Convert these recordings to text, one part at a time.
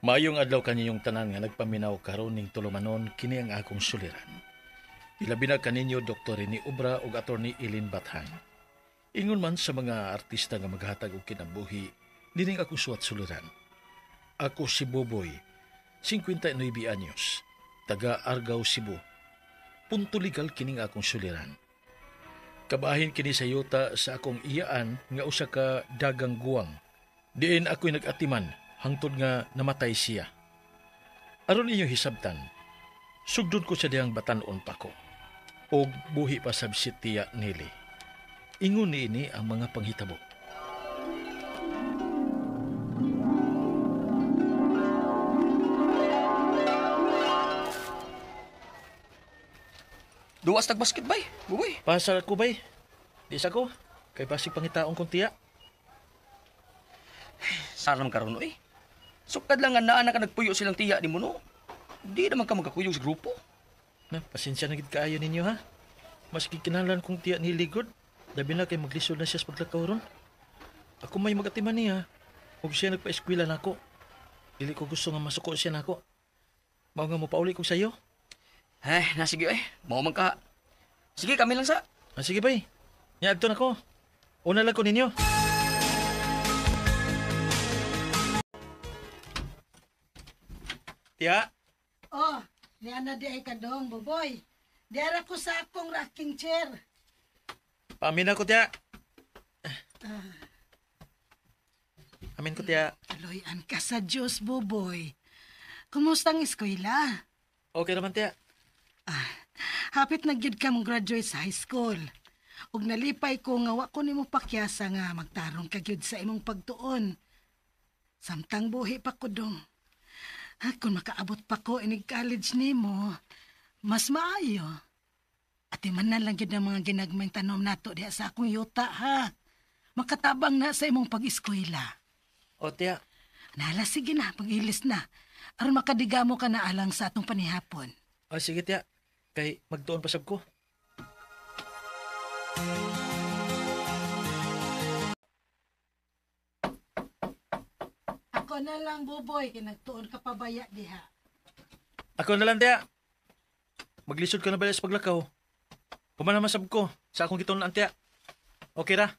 Maayong adlaw kaninyong tanan nga nagpaminaw karon ning tulumanon kini ang akong suliran. Ilabi na kaninyo Dr. ni Ubra ug Attorney Elin Bathan. Ingon man sa mga artista nga maghatag og kinabuhi, dining akong suwat suliran. Ako si Boboy, 59 anyos, taga Argao, Cebu. Punto legal kining akong suliran. Kabahin kini sa yuta sa akong iyaan nga usa ka dagang guwang. Diin ako'y nag-atiman hangtod nga namatay siya. Aron inyo hisabtan, sugdon ko sa diyang batanon pa ko. O buhi pa sab si Tia Nili. Ingon ni ini ang mga panghitabo. Duwas tag-basket bay, buboy. Pasal ko bay? Di sa ko? Kay pasig pangitaon kong tiya. Saram karon oy. Sukad lang nga naa ka nagpuyo silang tiya ni mo no. Di naman ka magkakuyo sa grupo. Na, pasensya na gid kaayo ninyo ha. Mas kikinalan kong tiya ni Ligod. Labi na kay maglisod na siya sa paglakaw ron. Ako may magatiman niya. Huwag siya nagpa-eskwela na ako. Dili ko gusto nga masuko siya na ako. Mao nga mo pauli ko sa'yo. Ay, nasige eh. Mao man ka. Sige, kami lang sa. Sige bay. Niagto na ko. Una lang ko ninyo. Tiya? Oh, niana di ay kadong, Boboy. Diara ko sa akong rocking chair. Paamin ako, tiya. Amin ko, tiya. Aloyan ka sa Diyos, Boboy. Kumusta ang eskwela? Okay naman, tiya. Hapit na gyud ka mong graduate sa high school. Ug nalipay ko nga wa ko nimo pakyasa nga magtarong ka gyud sa imong pagtuon. Samtang buhi pa ko dong. Kung makaabot pa ko inig college nimo, mas maayo. At imanan lang gyud ang mga ginagmayng tanom nato diha sa akong yuta ha. Makatabang na sa imong pag-eskwela. O, tiya. Nala, sige na, pag-ilis na. Aron makadigamo ka na alang sa atong panihapon. O, sige, tiya. Kay magtuon pa sab ko. Ako na lang, Boboy, kinagtuon ka pabaya diha. Ako na lang, tiya. Maglisod ka na ba sa paglakaw? Pumanaman sab ko sa akong gituon tiya. Okay ra?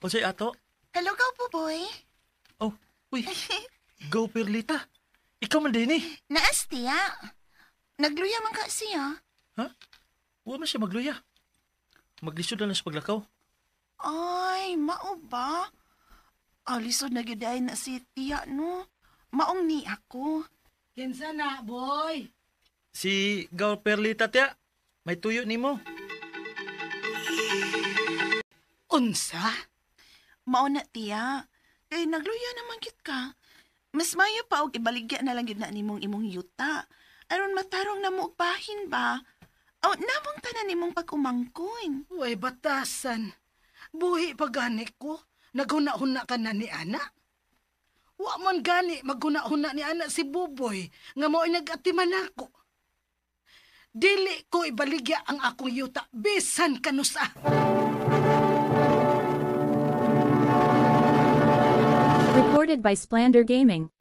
Unsay ato? Hello ka, Boboy. Oh, uy. Go, Perlita. Ikaw man din eh. Naas, tiya. Nagluya man ka siya. Ha? Huwag man siya magluya. Maglisod na lang sa paglakaw. Ay, mao ba? Alisod na gyuday na si tiya, no? Maong ni ako. Kinsa na, boy? Si Gaw Perlita, tiya. May tuyo ni mo. Unsa? Mao na, tiya. Kay nagluya naman kit ka. Mas mayo pa og ibaligya na lang gyud na nimong imong yuta. Aron matarong na mo og bahin ba? O namong tanan nimong pag-umangkon. Uy, batasan. Buhi pa gani ko. Naghuna-huna ka na ni Ana. Wa man gani maghuna-huna ni Ana si Buboy nga mo'y nag-atiman ako. Dili ko ibaligya ang akong yuta bisan kanusa. Recorded by Splander Gaming.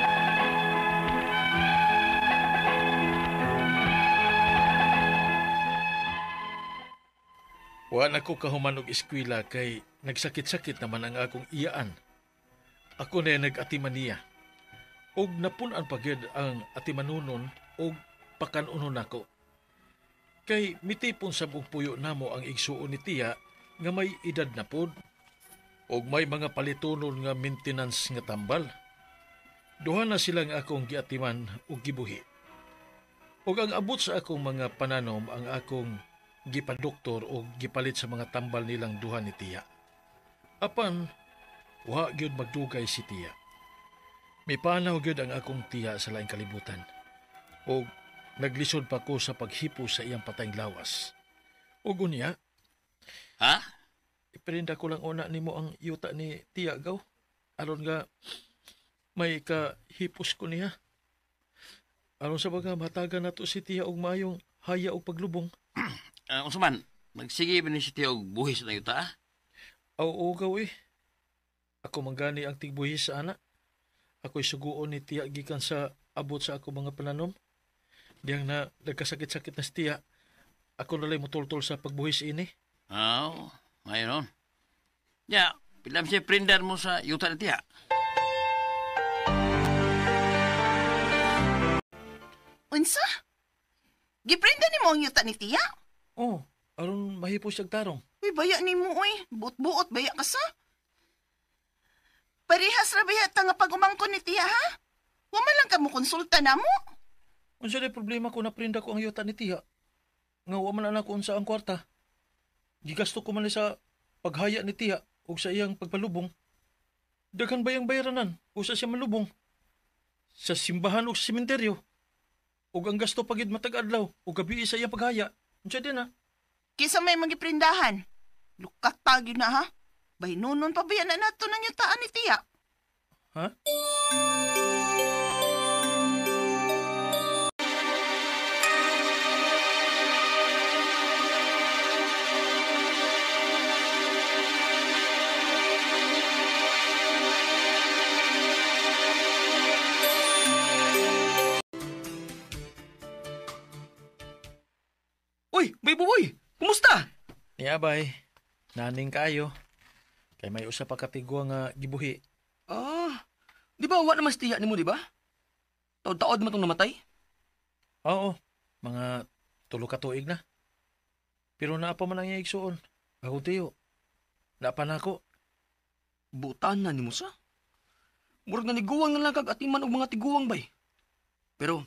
Wa na ko kahuman og eskwela kay nagsakit-sakit naman ang akong iyaan. Ako na nag-atiman niya. Og napunan pagyud ang atimanunon og pakanunon nako. Kay mitipon sa buong puyo namo ang igsuon ni tiya nga may edad na pod. Og may mga palitunon nga maintenance nga tambal. Duha na silang akong giatiman og gibuhi. Og ang abot sa akong mga pananom ang akong gipadoktor o gipalit sa mga tambal nilang duha ni tiya. Apan, wa gyud magdugay si tiya. May panaw gyud ang akong tiya sa laing kalibutan. O naglisod pa ko sa paghipo sa iyang patayng lawas. O unya, Ha? ipirinda ko lang una nimo ang yuta ni tiya gaw. Aron nga may kahipos ko niya. Aron sa baga matagan nato si tiya og mayong haya og paglubong. Unsa man, magsige ba ni si tiya og buhis na yuta? Oo, gaw eh. Ako manggani ang tigbuhis sa anak. Ako'y suguon ni tiya gikan sa abot sa ako mga pananom. Diyang na nagkasakit-sakit na si tiya. Ako nalay mutultol sa pagbuhis ini. Oo, mayroon. Ya, pilam siya printer mo sa yuta na tiya. Unsa? Giprinda ni mo ang yuta ni tiya? Oh, aron mahipos siyang tarong. Uy, baya ni mo, uy. Buot-buot, baya ka sa? Parehas ra baya ta nga pag-umangkon ni tiya, ha? Wa man lang ka mo konsulta na mo? Unsa day problema ko na prinda ko ang yuta ni tiya? Nga wa man anak ko unsa ang kwarta. Gigasto ko man ni sa paghaya ni tiya ug sa iyang pagpalubong. Daghan bayang bayaranan usa siya malubong. Sa simbahan ug sa sementeryo. Ug ang gasto pagid matag adlaw ug gabi sa iyang paghaya. Unsa din na? Kisa may magiprindahan. Lukak tagyo na, ha? Baynunon pa baya na nato ng yutaan ni tiya. Ha? Uy, Buboy! Kumusta? Niya bay. Naning kayo. Kay may usa pa katigwa nga gibuhi. Ah, di ba wa naman si tiya ni mo, di ba? Taod-taod man itong namatay? Oo, mga 3 ka tuig na. Pero naapa man ang iyang igsuon. Ako tiyo. Naapa na ako. Butan na ni mo sa? Murag na niguwang na lang kag atiman og mga tiguwang bay. Pero,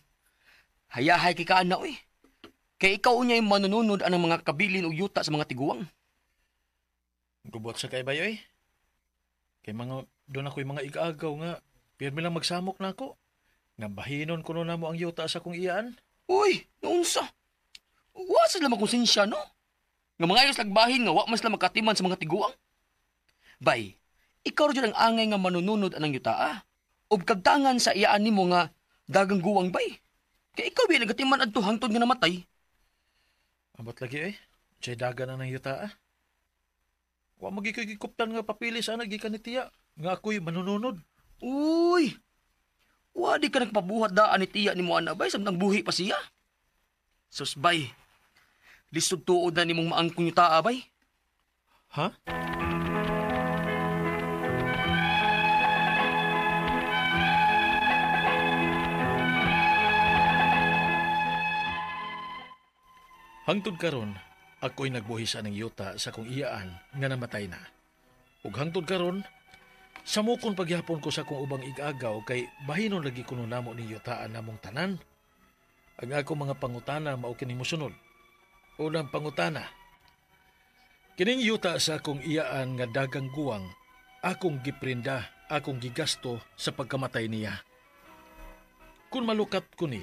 hayahay kay kaan na, uy. Kay ikaw unya yung manununod anang mga kabilin o yuta sa mga tiguwang. Gubot sa kay bayoy. Kay mga doon ako'y mga igagaw nga. Pirmi lang magsamok na ako. Nga bahinon ko na mo ang yuta sa kong iyaan. Uy, naunsa? Wa sila makonsensya, no? Nga mga ayos lagbahin nga wa mas lang magkatiman sa mga tiguwang. Bay, ikaw rin ang angay nga manununod anang yuta, ah. O kagtangan sa iyaan nimo nga dagang guwang bay. Kay ikaw ba nagatiman adto hangtod nga namatay? Abot lagi eh. Siya'y daga na ng yuta ah. Wa magikikuptan nga papili sana gikan ni tiya. Nga ako'y manununod. Uy! Wa di ka nagpabuhat daan ni tiya ni mo ana bay samtang buhi pa siya. Sus bay. Lisod tuod na nimong maangkong yuta bay. Ha? Hangtod karon, ako'y nagbuhisa ng yuta sa kong iyaan nga namatay na. Ug hangtod karon, samukon pagyapon ko sa kong ubang igagaw kay bahinon lagi kuno namo ni yutaan namong tanan. Ang ako mga pangutana mao kini mosunod. Unang pangutana. Kining yuta sa akong iyaan nga dagang guwang, akong giprinda, akong gigasto sa pagkamatay niya. Kung malukat ko ni,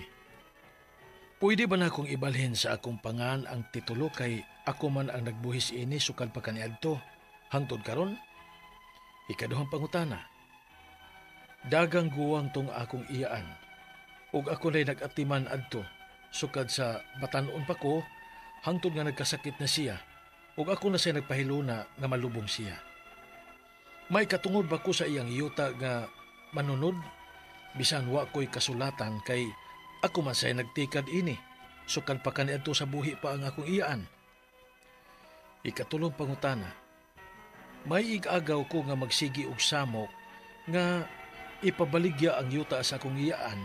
pwede ba na akong ibalhin sa akong pangan ang titulo kay ako man ang nagbuhis ini sukad pa kaniadto hangtod karon? Ikaduhang pangutana. Dagang guwang tong akong iyaan ug ako na'y nag-atiman adto sukad sa batanon pa ko hangtod nga nagkasakit na siya ug ako na siya nagpahiluna nga malubong siya. May katungod ba ko sa iyang yuta nga manunod bisan wa ko'y kasulatan kay ako man say nagtikad ini, sukad pa kaniadto sa buhi pa ang akong iyaan. Ikatulong pangutana, may igagaw ko nga magsigi og samok nga ipabaligya ang yuta sa akong iyaan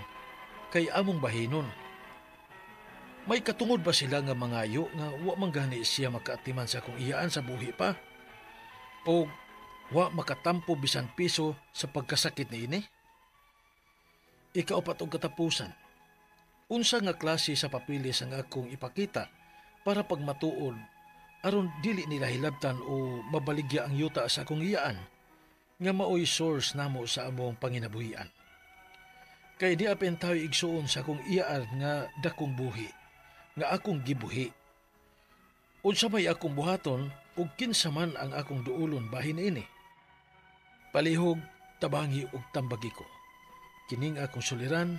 kay among bahinon. May katungod ba sila nga mangayo nga wa man gani siya makaatiman sa akong iyaan sa buhi pa? O wa makatampo bisan piso sa pagkasakit ni ini? Ikaupat og katapusan. Unsa nga klase sa papilis ang akong ipakita para pagmatuod aron dili nila hilabtan o mabaligya ang yuta sa akong iyaan nga maoy source namo sa among panginabuhian. Kay di apen tayo igsuon sa akong iyaan nga dakong buhi nga akong gibuhi. Unsa may akong buhaton ug kinsa man ang akong duulon bahin ini. Palihog, tabangi ug tambagi ko. Kining akong suliran,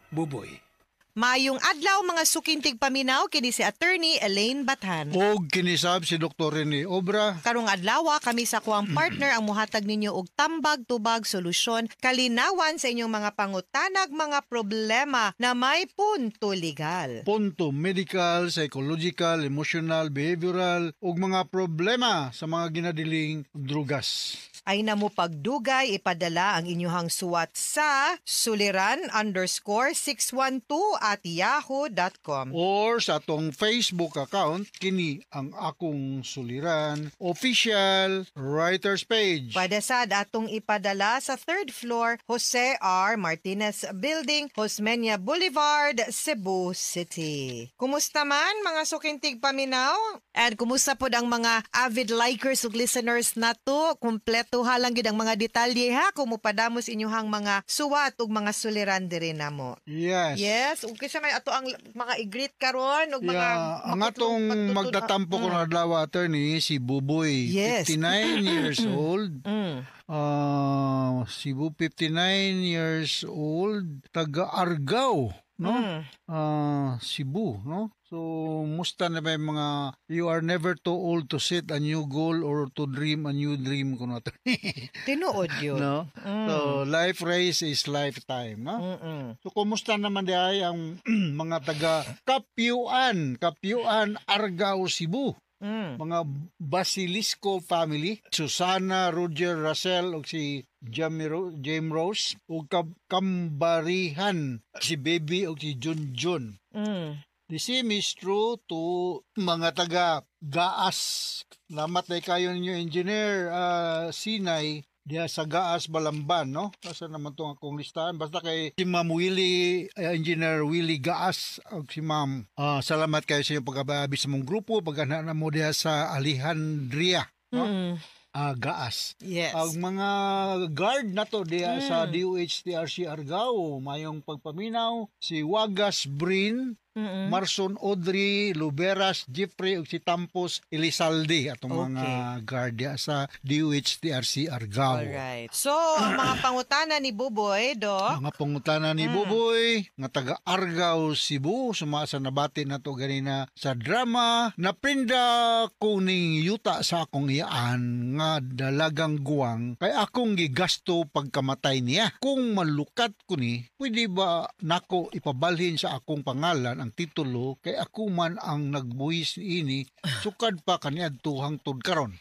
Buboy. Mayong adlaw mga sukintig paminaw kini si Attorney Elaine Bathan. Og kinisab si Dr. Rene Obra. Karong adlaw kami sa kuang partner ang muhatag ninyo og tambag tubag solusyon kalinawan sa inyong mga pangutanag mga problema na may punto legal. Punto medical, psychological, emotional, behavioral ug mga problema sa mga ginadiling drugas. Ay namo pagdugay ipadala ang inyong suwat sa suliran_612@yahoo.com. Or sa atong Facebook account, kini ang akong suliran official writers page. Padasad atong ipadala sa 3rd floor Jose R. Martinez Building, Josmeña Boulevard, Cebu City. Kumusta man mga sukintig paminaw? And kumusta pod ang mga avid likers ug listeners nato? Kompleto halang gid ang mga detalye ha kung mupadamos inyuhang mga suwat ug mga suliran diri namo. Yes. Yes, ug kisa may ato ang mga i-greet karon ug mga Yeah, ang atong magtatampo ko na adlaw, attorney, si Buboy, Yes. 59 years old. Mm. Cebu, 59 years old, taga Argao, no? Cebu, no? So, musta na ba yung mga, you are never too old to set a new goal or to dream a new dream ko na to. Tinuod yun. No? So, life race is lifetime, no? Mm-mm. So, kumusta naman diay ang mga taga Kapyuan, Argao, Cebu? Mga Basilisco family, Susana, Roger, Russell, o si James Rose, o Kambarihan, si Baby, o si Junjun. The same is true to mga taga Gaas. Lamat na kayo ninyo, Engineer Sinay, diya sa Gaas, Balamban, no? Kasi naman itong akong listahan. Basta kay si Ma'am Willie, Engineer Willie Gaas, o si Ma'am, salamat kayo sa iyong pagkababi sa mong grupo, pagkana na mo diya sa Alejandria, no? Gaas. Yes. Ang mga guard na to diya sa DOH-TRC Argao, mayong pagpaminaw, si Wagas Brin, Marson Audrey, Luberas, Jeffrey, ug si Tampos Elizalde atong mga guardia sa DOH-TRC Argao. Alright. So, ang mga pangutana ni Buboy, do? Mga pangutana ni Buboy, nga taga Argao, Cebu, sumasa nabati na to ganina sa drama, naprinda ko ning yuta sa akong iyaan nga dalagang guwang, kay akong gigasto pagkamatay niya. Kung malukat ko ni, pwede ba nako ipabalhin sa akong pangalan ang titulo kay ako man ang nagbuhis ini sukad pa kaniadto hangtod karon.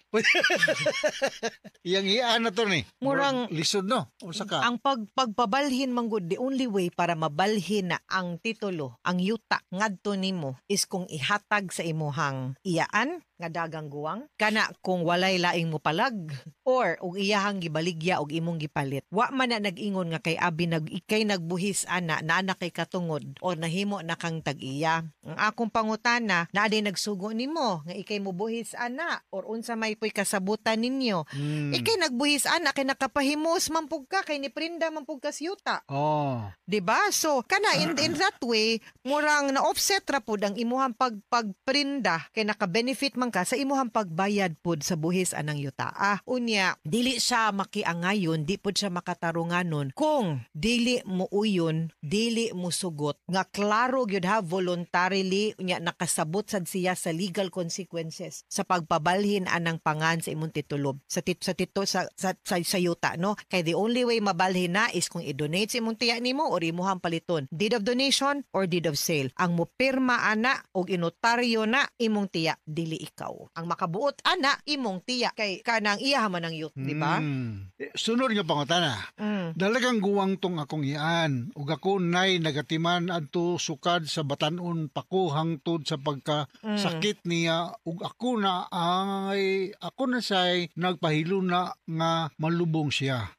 Iyang iyaan na to ni. Murang lisod no. Usa ka. ang pagpabalhin manggod, the only way para mabalhin na ang titulo, ang yuta ngadto nimo is kung ihatag sa imuhang iyaan nga dagang guwang kana kung walay laing mo palag or ug iyahang gibaligya og imong gipalit. Wa man na nag-ingon nga kay abi ikay nagbuhis ana na kay katungod o nahimo na kang tag-iya. Ang akong pangutana na aday nagsugo nimo nga ikay mo buhis ana or unsa may puy kasabutan ninyo. Ikay nagbuhis ana kay nakapahimos man pug ka kay ni prinda man pug kas yuta. Oh. Diba? So, kana in that way, murang na-offset ra pud ang imuhang pagprinda kay naka-benefit man ka sa imuhang pagbayad pud sa buhis anang yuta. Unya, dili siya makiangayon, di pud siya makatarunganon kung dili mo uyon, dili mo sugot. Nga klaro gyud ha, voluntarily unya nakasabot sad siya sa legal consequences sa pagpabalhin anang pangan sa imong titulo sa yuta, no? Kay the only way mabalhin na is kung i-donate sa imong tiya nimo or imuhang paliton. Deed of donation or deed of sale. Ang mupirma ana og inotaryo na imong tiya, dili ikaw. Ang makabuot ana imong tiya kay kanang iya man ang youth, di ba? Sunod nga pangutana. Dalagang guwang tong akong iyaan ug ako nay nagatiman adto sukad sa batan-on pako hangtod sa pagkasakit niya ug ako na say nagpahilo na nga malubong siya.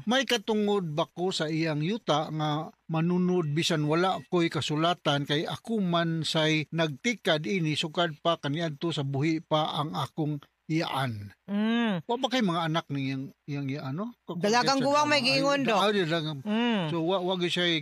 May katungod ba ko sa iyang yuta nga manunod bisan wala ko'y kasulatan kay ako man say nagtikad ini sukad pa kaniadto sa buhi pa ang akong iyaan. Wa ba kay mga anak ni yang ano? Dalagang guwang may giingon do. So wag siya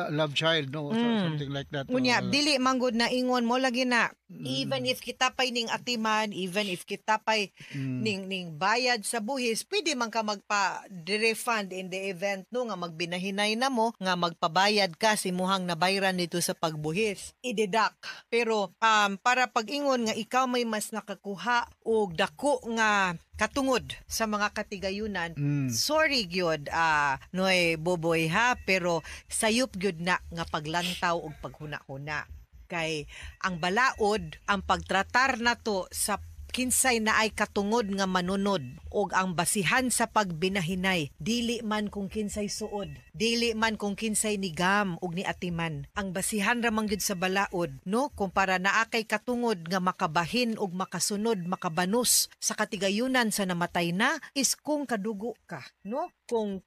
love child no, something like that. Unya, dili manggod na ingon mo lagi na. Even if kita pay ning atiman, even if kita pay ning bayad sa buhis, pwede man ka magpa-refund in the event no nga magbinahinay na mo nga magpabayad ka si muhang nabayran dito sa pagbuhis. I-deduct. Pero para pag-ingon nga ikaw may mas nakakuha og dako nga katungod sa mga katigayunan, sorry gyud Noy Boboy ha, pero sayop gyud na nga paglantaw og paghuna-huna. Kay ang balaod, ang pagtratar na to sa kinsay na ay katungod nga manunod og ang basihan sa pagbinahinay dili man kung kinsay suod, dili man kung kinsay ni gam og ni atiman. Ang basihan ra man gyud sa balaod no kung para naa kay katungod nga makabahin og makasunod makabanos sa katigayunan sa namatay na is kung kadugo ka no, kung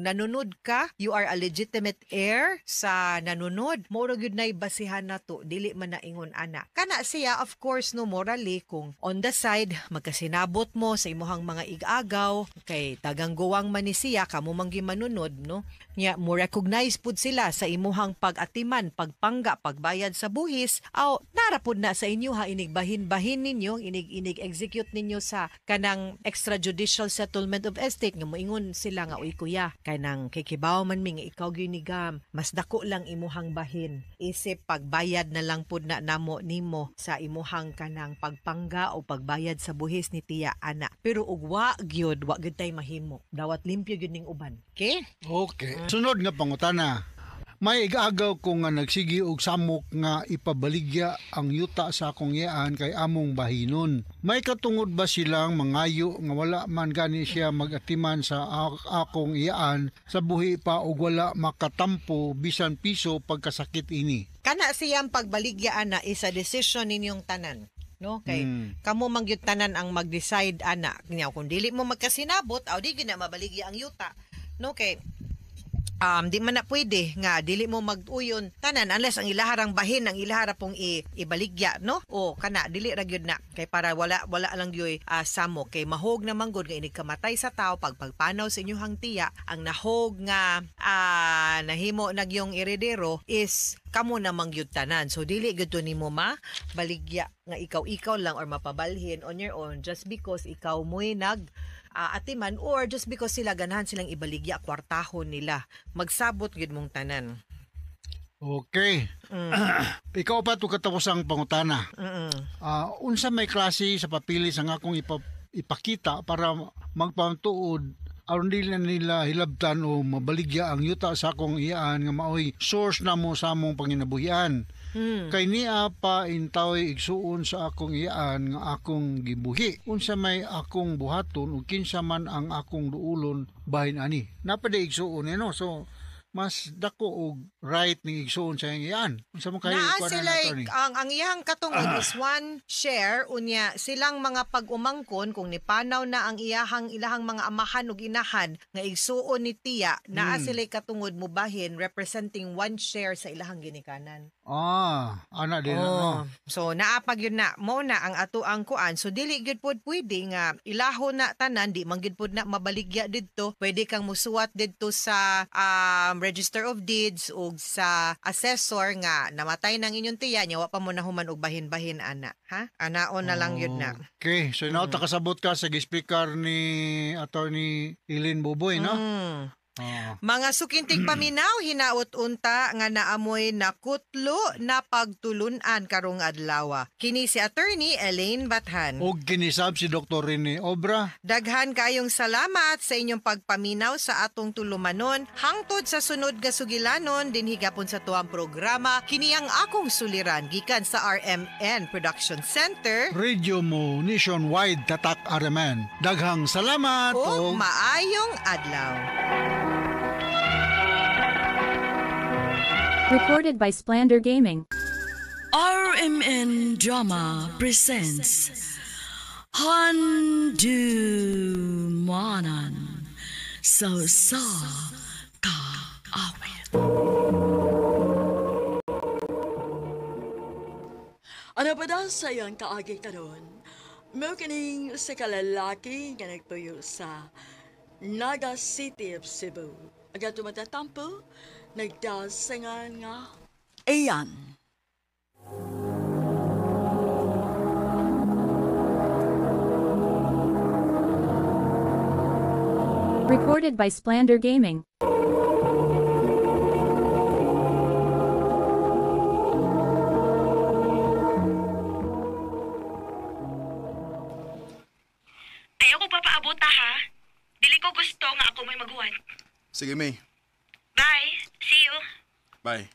nanunod ka, you are a legitimate heir sa nanunod, mora gyud nay basihan nato, dili man naingon ana. Kana siya of course no morally kung on the side magkasinabot mo sa imuhang mga igagaw kay tagang guwang man ni siya kamo manggi manunod no. Nya mo recognize pud sila sa imuhang pag-atiman, pagpangga, pagbayad sa buhis, aw narapod na sa inyo ha inig bahin-bahin ninyo, inig execute ninyo sa kanang extrajudicial settlement of estate nga moingon sila nga uy kuya kanang kikibaw man mi nga ikaw ginigam mas dako lang imuhang bahin isip pagbayad na lang pud na namo nimo sa imuhang kanang pagpangga o pagbayad sa buhis ni tiya ana. Pero ug wa gyud tay mahimo, dawat limpyo gyud ning uban. Okay? Sunod nga pangutana. May igagaw ko nga nagsigi og samok nga ipabaligya ang yuta sa akong iyaan kay among bahinon. May katungod ba silang mangayo nga wala man gani siya magatiman sa akong iyaan sa buhi pa og wala makatampo bisan piso pagkasakit ini? Kana siyang pagbaligya ana is a decision ninyong tanan. No kay kamo mangyud tanan ang mag-decide ana. Kung dili mo magkasinabot aw di gyud na mabaligya ang yuta. No kay di man na pwede nga dili mo mag-uyon tanan unless ang ilaharang bahin ang ilahara pong ibaligya no o kana dili ra gyud na kay para wala lang gyud samo kay mahog na manggod nga inig kamatay sa tao pagpanaw sa inyong tiya ang nahog nga nahimo nagyong iredero is kamo na mangyud tanan so dili gyud to nimo baligya nga ikaw lang or mapabalhin on your own just because ikaw mo'y atiman or just because sila ganahan silang ibaligya kwartahon nila magsabot gyud mong tanan. Okay. Ikaw pa to katapos ang pangutana. Unsa may klase sa papili sa akong ipakita para magpantuod aron dili nila hilabtan o mabaligya ang yuta sa akong iyaan nga maoy source namo sa among panginabuhian. Kay niya pa intaw igsuon sa akong iyaan nga akong gibuhi. Unsa may akong buhaton ug kinsa man ang akong duulon bahin ani. Napade igsuon no. So mas dako og right ning igsuon sa iyaan. Unsa man kay sila ang iyang katungod is one share unya silang mga pag-umangkon kung nipanaw na ang ilahang mga amahan ug inahan nga igsuon ni tiya naa sila katungod mo bahin representing one share sa ilahang ginikanan. Ana din no. So naapag yun na mo na ang ato ang kuan. So dili gyud pod pwede nga ilaho na tanan di man gyud pod na mabaligya didto. Pwede kang musuwat didto sa Register of Deeds o sa assessor nga namatay ng inyong tiya nya wa pa mo nahuman og bahin-bahin ana. Ha? Anaon na lang yun na. Okay, so now takasabot ka sa speaker ni Attorney Eileen Boboy no? Mga sukintig paminaw hinaot unta nga naamoy nakutlo na pagtulunan karong adlaw. Kini si Attorney Elaine Bathan. Og kinisab si Dr. Rene Obra. Daghan kayong salamat sa inyong pagpaminaw sa atong tulumanon hangtod sa sunod nga sugilanon dinhi gapon sa tuwang programa kini ang akong suliran gikan sa RMN Production Center. Radio mo nationwide tatak RMN. Daghang salamat o maayong adlaw. Recorded by Splander Gaming. RMN Drama presents Handumanan Sa Kaawit. Ano ba daw sa iyong kaaging karon? Mo kining sa kalalaki nga nagtuyo sa Naga City of Cebu. Aga tumatatampo, nagdasangan nga. Ayan. Recorded by Splander Gaming. Ayaw ko papaabot ha. Dili ko gusto nga ako may maguwan. Sige, May. Bye. See you. Bye.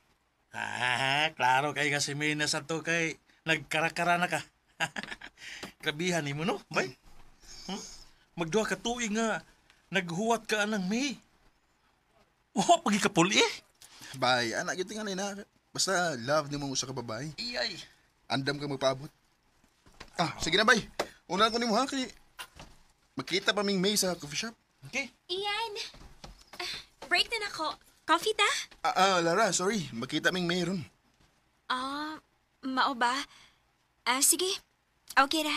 Klaro kay kasi may nasa to kay nagkarakara na ka. Grabihan ni mo, no? Bay? Magduha ka tuig nga naghuwat ka anang May. Oh, pagi ka puli eh. Bye. Anak, yun tingan na. Basta love ni mo sa kababae. Iyay. Andam ka magpaabot. Sige na, bye. Una ko ni mo ha, kay magkita pa ming May sa coffee shop. Okay. Iyan. Break na ako. Coffee ta? Lara, sorry. Magkita ming May ron. Mao ba? Sige. Okay ra.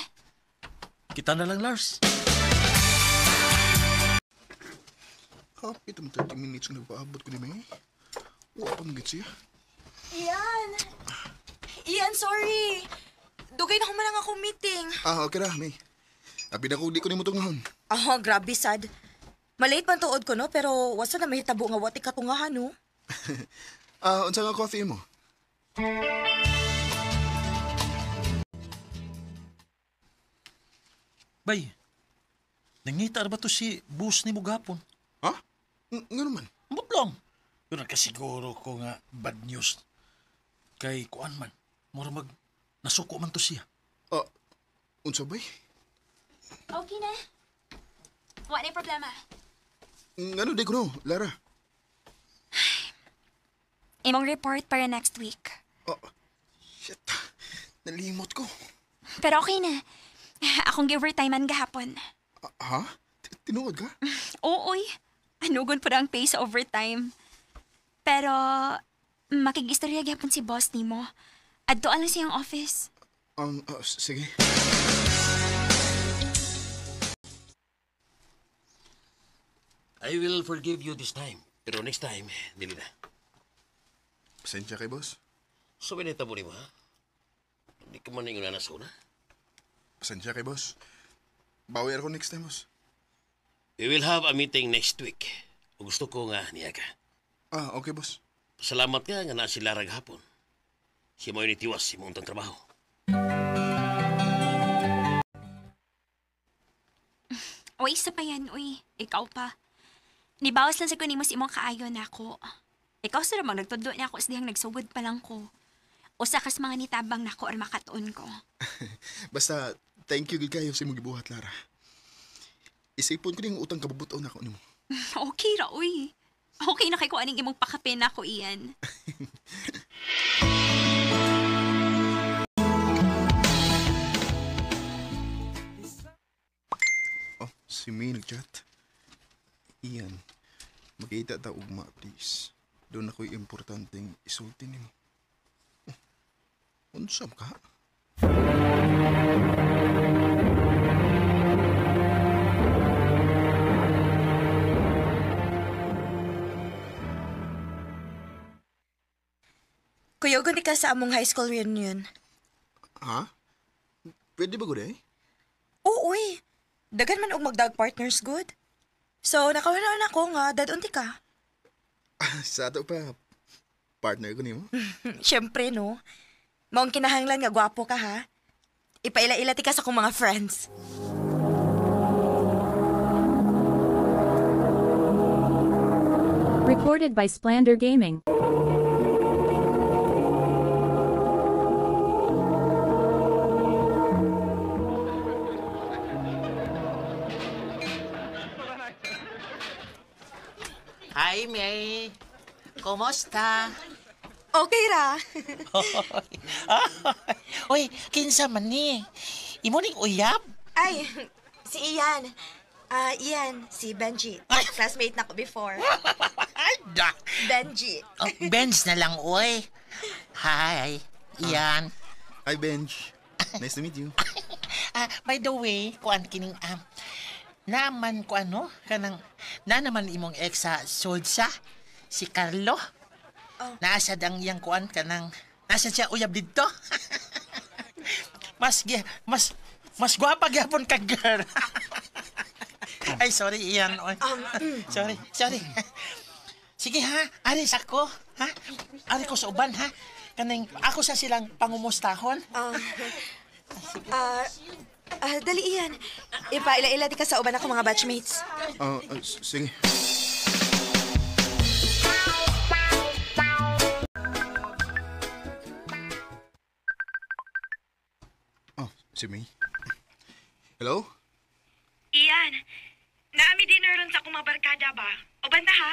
Kita na lang, Lars. Kapit ang 30 minutes kung nagpaabot ko ni May. Wala pa magit siya. Iyan, sorry. Dugay na humanang ako meeting. Okay ra, May. Abi na ko, di ko ni mo tungahon. Grabe sad. Malate man tuod ko, no? Pero wasa na mahitabo nga wati katungahan, no? Unsa nga coffee mo? Bay, nangita ba to si boss ni mo gapon? Ha? Nga naman. Mutlong. Pero nakasiguro ko nga bad news. Kay kuan man, mura nasuko man to siya. Unsa bay? Okay na. Wala na problema. Ngano di ko no, Lara? Imong report para next week. Shit. Nalimot ko. Pero okay na. Akong gi-overtimean gahapon. Ha? Tinuod ka? Ooy. Anugon pa ang pay sa overtime. Pero, makikistorya gahapon si boss nimo. Adtoan lang siyang office. Sige. I will forgive you this time. Pero next time, dili na. Pasensya kay boss. So, binita mo ni mo, ha? Hindi ka man yung nanasuna. Pasensya kay boss. Bawi ako next time, boss. We will have a meeting next week. O gusto ko nga niya ka. Okay, boss. Salamat ka nga na sila raghapon. Siya mo yung itiwas si mong trabaho. Uy, isa pa yan, uy. Ikaw pa. Nibawas lang sa kunin mo si imong kaayo na ako. Ikaw sa namang nagtudo na ako sa dihang nagsugod pa lang ko. Usa kas mga nitabang na ko or makatuon ko. Basta, thank you gud kayo sa imong gibuhat, Lara. Isipon ko yung utang kabubuton ako nimo. Okay ra, uy. Okay na kay ko aning imong pakape na ko, Ian. Si May nag-chat. Iyan, magkita ta ugma, please. Doon ako'y importanteng isulti nimo. Unsam ka? Kuyogon di ka sa among high school reunion. Ha? Pwede ba gud eh? Uy. Dagan man og magdag partners good. So, nakawalaan ako nga, dadunti ka. Sa ato pa, partner ko nimo. Siyempre, no? Maong kinahanglan nga gwapo ka, ha? Ipaila-ilati ka sa kong mga friends. Recorded by Splander Gaming. Hi, May. Kumusta? Okay ra. Uy, kinsa man ni? Imo ning uyab? Ay, si Ian. Ian, si Benji. Classmate na ko before. Da. Benji. Benz na lang, uy. Hi, Ian. Hi, Benj. Nice to meet you. By the way, kuan kining naman ko ano, kanang na naman imong ex sa Solsa, si Carlo. Nasa dang iyang kuan kanang nasa siya uyab dito. mas gwapa gyapon ka girl. Ay sorry iyan. Sorry. Sige ha, aris ako, ha? Ari ko sa uban ha. Kaning ako sa silang pangumustahon. Dali iyan. Ipaila-ila di ka sa uban ako mga batchmates. Sige. Si May. Hello? Iyan, naami dinner ron sa akong mga barkada ba? O banda ha?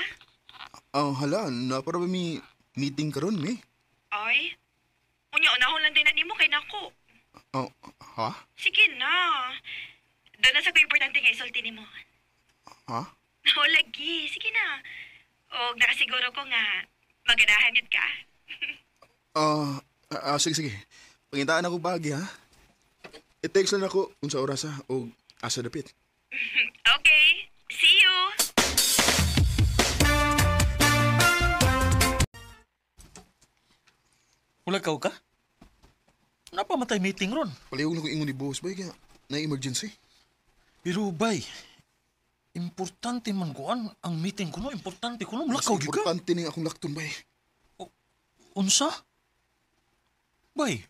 Hala, para ba may meeting karon May? Ay, unahon lang din na nimo kay nako. Ha? Sige na. Doon na sa ko importante nga isulti nimo. Ha? O lagi, sige na. O nakasiguro ko nga maganahan yun ka. Sige. Pangintaan ako bagi ha? I-text lang ako unsa oras ha o asa dapit. Okay, see you. Wala ka? Napamatay meeting ron. Palihog na ko ingon ni boss bay kaya na-emergency. Pero bay, importante man kuan ang meeting kuno, importante kuno mulakaw gyud ka. Importante ning akong lakton bay. Unsa? Bay.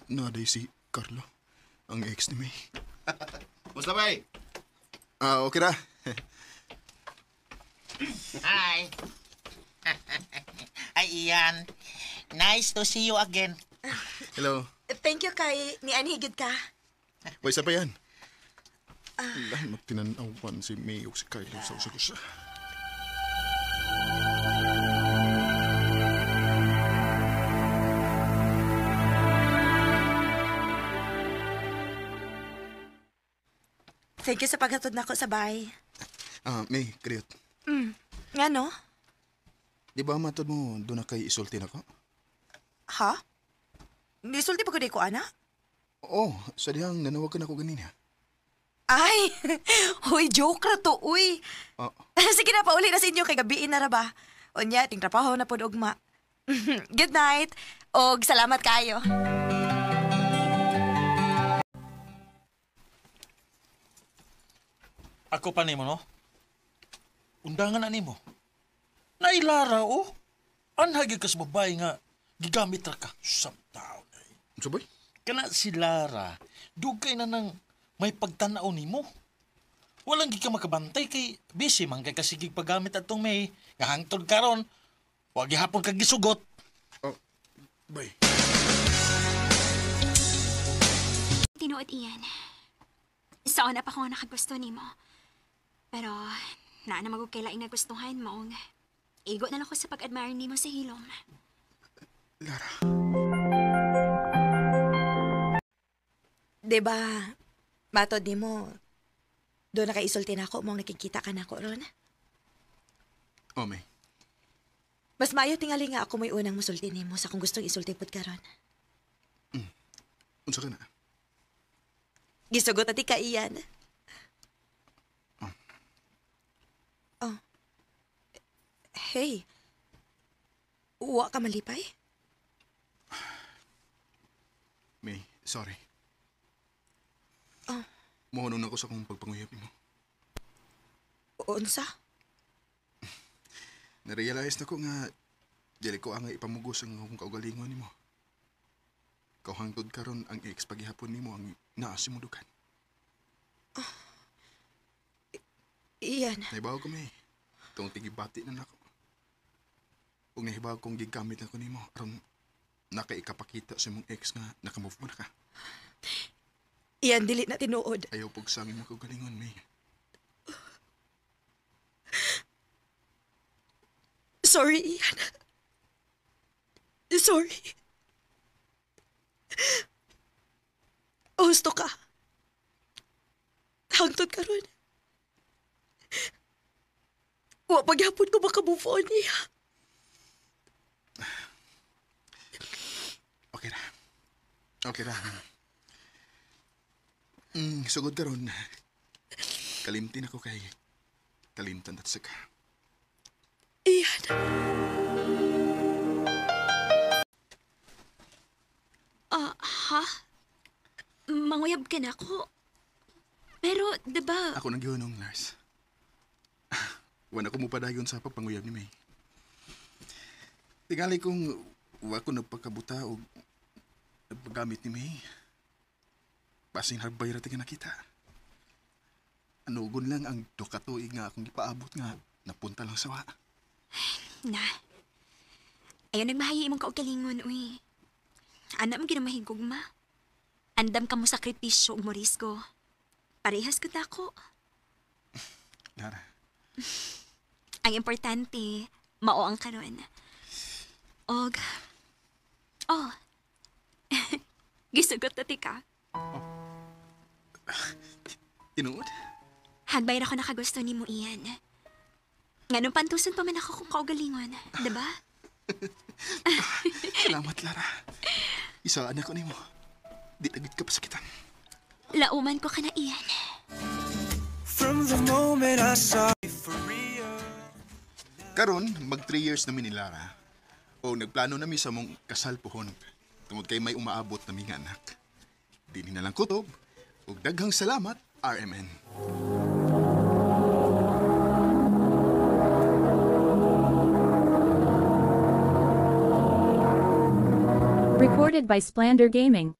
Naday si Carlo, ang ex ni May. Musta bay? Okay ra. Hi. Ay, Ian. Nice to see you again. Hello. Thank you kay ni Anhigid ka. Way sa pa yan. Dahil magtinanawan si May o si Carlo sa usagusa. Thank you sa paghatod nako sa bahay. May, kriyot. Nga no? Di ba matod mo doon na kay isulti na ko? Ha? Nisulti pa ko di ko, ana? Oo, sa dihang nanawagan ako ganina. Ay! Uy, joke ra to, uy. Sige na, pauli na sa inyo kay gabiin na ra ba? Unya, ting trabaho na po ugma. Good night. Og salamat kayo. Ako pa nimo no? Undangan na nimo. Nailara oh. Anhagi ka sa babae nga gigamit ra ka sa tao. Sabay? Kana si Lara, dugay na nang may pagtanaw nimo. Walang gi ka makabantay kay busy man kay kasigig paggamit atong may gahangtod karon. Wa gihapon ka gisugot. Bay. Tinuod iyan. Saan na pa ko nakagusto nimo. Pero, na magugkailaing nagustuhan mo. Igo na lang ko sa pag-admire nimo sa hilom. Lara. Diba, matod nimo, doon nakaisulti na ako, mong nakikita ka na ako ron. May. Mas maayo tingali nga ako may unang musulti nimo sa kung gustong isulti pod ka ron. Unsa ka na? Gisugot ati ka iyan. Hey, uwa ka malipay? May, sorry. Mohonong na ko sa kong pagpanguyap mo. Unsa? Narealize na ko nga dili ko ang ipamugos ang akong kaugalingon nimo. Kauhangtod karon ang ex paghihapon nimo ang naasi mo dukan. Iyan. Nahibaw ko may. Itong tigibati na nako. Kung nahibaw kong gigamit na ko nimo aron nakaikapakita sa mong ex nga nakamove mo na ka. Iyan, dili na tinuod. Ayaw pag sa amin makagalingon, May. Sorry, Ian. Sorry. Gusto ka. Hangtod karon. Wa pagyapon ko maka-move on niya. Okay ra. Okay ra. Sugod karon. Kalimtin ako kay kalimtan at saka. Iyan. Ha? Manguyab ka na ako. Pero, diba... Ako nang gihunong, Lars. Wala ko mo padayon sa pagpanguyab ni May. Tingali kong wa ko nagpakabuta o nagpagamit ni May. Basing hagbay ra tinga nakita. Anugon lang ang dukatuig nga akong ipaabot nga napunta lang sa wa. Na. Ayaw nagmahayi imong kaugalingon, uy. Anak mo ginamahigugma. Andam ka mo sakripisyo ug morisgo. Parehas ko tako. Lara. Ang importante, mao ang karon. Og... Oh. Gisugot na ti ka. Tinuod? Hagbay na ko nakagusto ni mo iyan. Nga nung pantusan pa man ako kung kaugalingon. Diba? Salamat, Lara. Isaan ako nimo. Di nagit ka pasakitan. Lauman ko ka na iyan. From the moment I saw you for real. Karon, mag 3 years na ni Lara. O nagplano nami sa mong kasal pohon. Tungod kay may umaabot na mga anak. Dini na lang kutob. Ug daghang salamat, RMN. Recorded by Splander Gaming.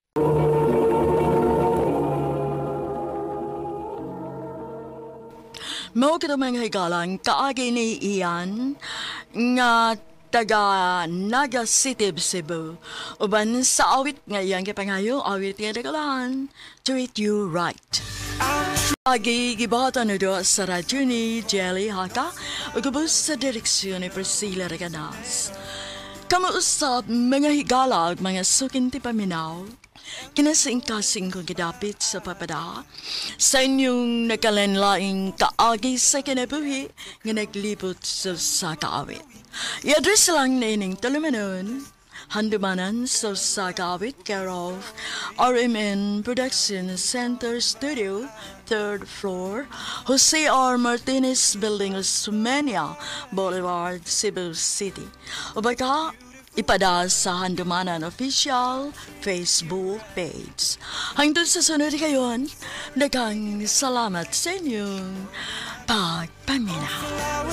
Mao kita mga higalang kaagi ni Ian nga taga Naga City, Cebu. Uban sa awit nga iyang kipangayo, awit nga nagalaan, Treat You Right. Agi gibatan do sa radyo ni Jelly Haka o gabos sa direksyon ni Priscilla Reganas. Kamuusap mga higala at mga sukin ti paminaw. Kinasing-kasing kong gidapit sa papada sa inyong nakalanlaing kaagi sa kinabuhi nga naglibot sa kaawit. I-address lang na ining talumanon, handumanan sa kaawit care of RMN Production Center Studio, 3rd floor, Jose R. Martinez Building, Sumania Boulevard, Cebu City. O baka, ipada sa Handumanan Official Facebook page. Hangtod sa sunod kayon, daghang salamat sa inyong pagpaminaw.